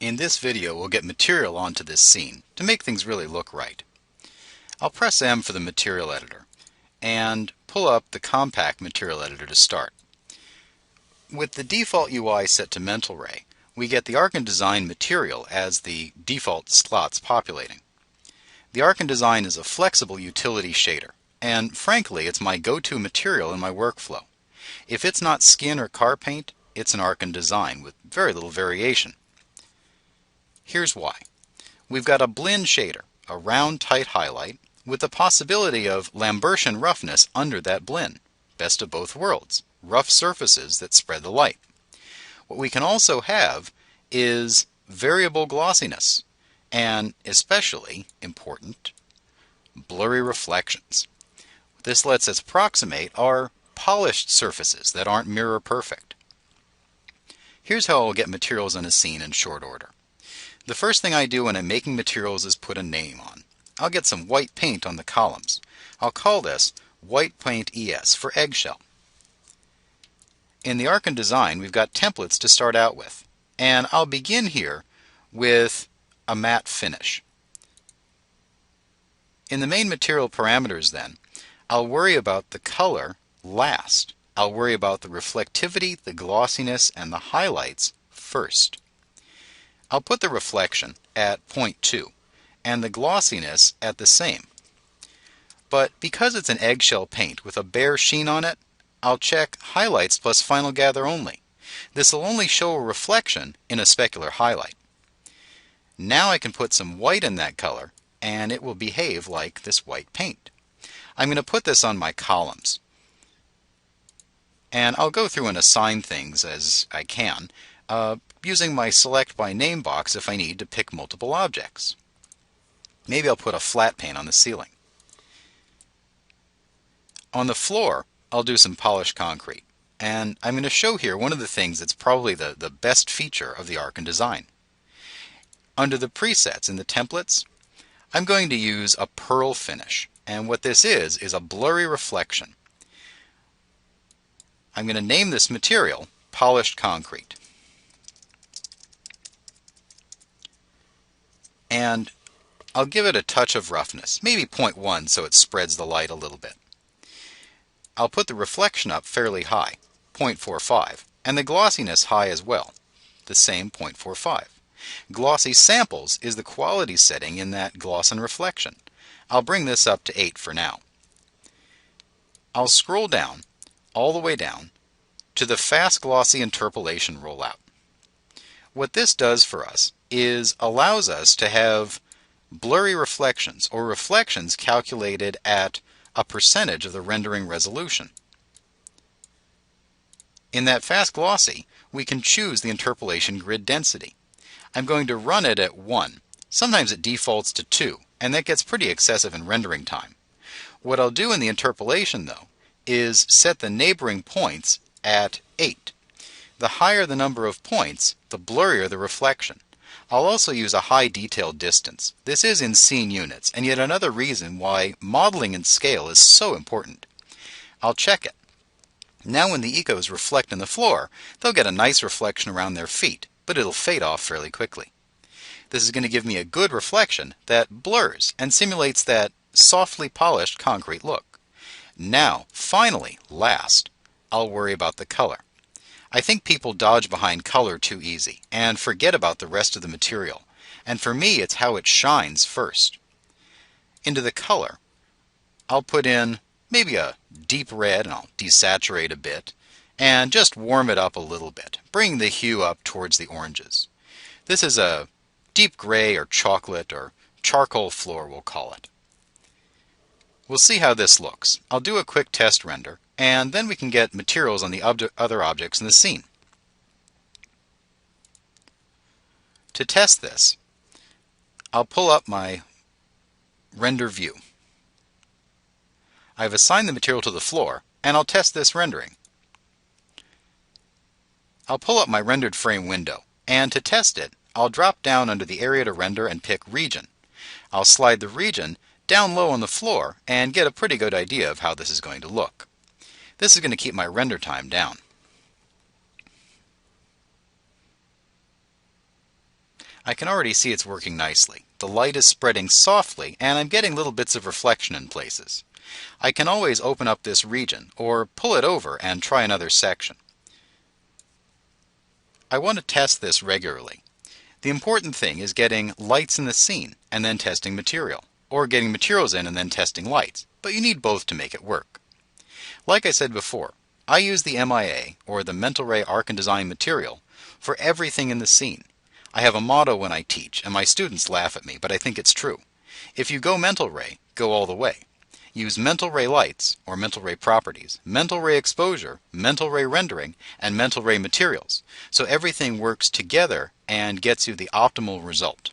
In this video we'll get material onto this scene to make things really look right. I'll press M for the material editor and pull up the compact material editor to start. With the default UI set to mental ray, we get the ArchDesign material as the default slots populating. The ArchDesign is a flexible utility shader, and frankly it's my go-to material in my workflow. If it's not skin or car paint, it's an ArchDesign with very little variation. Here's why. We've got a blend shader, a round tight highlight, with the possibility of Lambertian roughness under that blend. Best of both worlds, rough surfaces that spread the light. What we can also have is variable glossiness, and especially important, blurry reflections. This lets us approximate our polished surfaces that aren't mirror perfect. Here's how I'll get materials in a scene in short order. The first thing I do when I'm making materials is put a name on. I'll get some white paint on the columns. I'll call this White Paint ES for eggshell. In the ArchDesign, we've got templates to start out with, and I'll begin here with a matte finish. In the main material parameters then, I'll worry about the color last. I'll worry about the reflectivity, the glossiness, and the highlights first. I'll put the reflection at 0.2 and the glossiness at the same. But because it's an eggshell paint with a bare sheen on it, I'll check highlights plus final gather only. This will only show a reflection in a specular highlight. Now I can put some white in that color and it will behave like this white paint. I'm going to put this on my columns. And I'll go through and assign things as I can, using my Select by Name box if I need to pick multiple objects. Maybe I'll put a flat paint on the ceiling. On the floor, I'll do some polished concrete. And I'm going to show here one of the things that's probably the best feature of the ArchDesign. Under the presets in the templates, I'm going to use a pearl finish. And what this is a blurry reflection. I'm going to name this material Polished Concrete. And I'll give it a touch of roughness, maybe 0.1 so it spreads the light a little bit. I'll put the reflection up fairly high, 0.45, and the glossiness high as well, the same 0.45. Glossy Samples is the quality setting in that gloss and reflection. I'll bring this up to 8 for now. I'll scroll down, all the way down, to the Fast Glossy Interpolation rollout. What this does for us is allows us to have blurry reflections, or reflections calculated at a percentage of the rendering resolution. In that Fast Glossy, we can choose the interpolation grid density. I'm going to run it at 1. Sometimes it defaults to 2, and that gets pretty excessive in rendering time. What I'll do in the interpolation, though, is set the neighboring points at 8. The higher the number of points, the blurrier the reflection. I'll also use a high detail distance. This is in scene units, and yet another reason why modeling in scale is so important. I'll check it. Now when the ecos reflect on the floor, they'll get a nice reflection around their feet, but it'll fade off fairly quickly. This is going to give me a good reflection that blurs and simulates that softly polished concrete look. Now, finally, last, I'll worry about the color. I think people dodge behind color too easy and forget about the rest of the material. And for me, it's how it shines first. Into the color, I'll put in maybe a deep red, and I'll desaturate a bit, and just warm it up a little bit, bring the hue up towards the oranges. This is a deep gray or chocolate or charcoal floor, we'll call it. We'll see how this looks. I'll do a quick test render, and then we can get materials on the other objects in the scene. To test this, I'll pull up my render view. I've assigned the material to the floor, and I'll test this rendering. I'll pull up my rendered frame window, and to test it, I'll drop down under the area to render and pick region. I'll slide the region down low on the floor and get a pretty good idea of how this is going to look. This is going to keep my render time down. I can already see it's working nicely. The light is spreading softly, and I'm getting little bits of reflection in places. I can always open up this region, or pull it over and try another section. I want to test this regularly. The important thing is getting lights in the scene and then testing material, or getting materials in and then testing lights, but you need both to make it work. Like I said before, I use the MIA, or the Mental Ray ArchDesign material, for everything in the scene. I have a motto when I teach, and my students laugh at me, but I think it's true. If you go Mental Ray, go all the way. Use Mental Ray lights, or Mental Ray properties, Mental Ray exposure, Mental Ray rendering, and Mental Ray materials, so everything works together and gets you the optimal result.